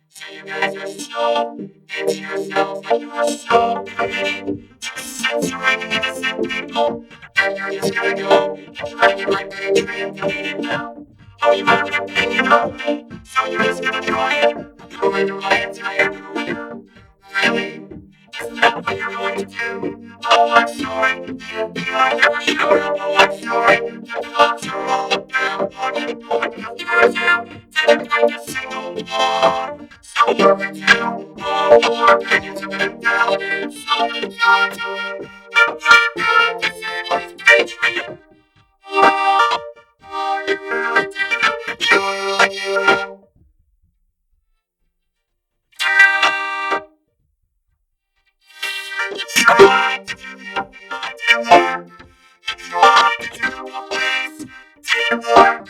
So you guys are so into yourselves and you are so committed to censoring innocent people, and you're just gonna go and try to get my picture and delete it now. Oh, you have an opinion on me, so you're just gonna go ahead and ruin my entire career? Really? Is that what you're going to do? Oh, I'm sorry. I never showed up. Oh, I'm sorry. The cops are all about unemployed customers who didn't like a single law. So you're too. Oh, your opinions have been validated so many times. I'm not going to say what's patriot. Oh, you really did. You. Try to do teamwork. Try to do always teamwork.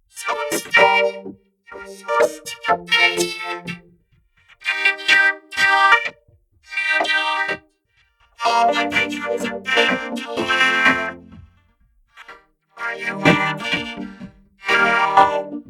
So instead, you're supposed to be patient. And you're not. All my patrons have been clear. Are you happy? No.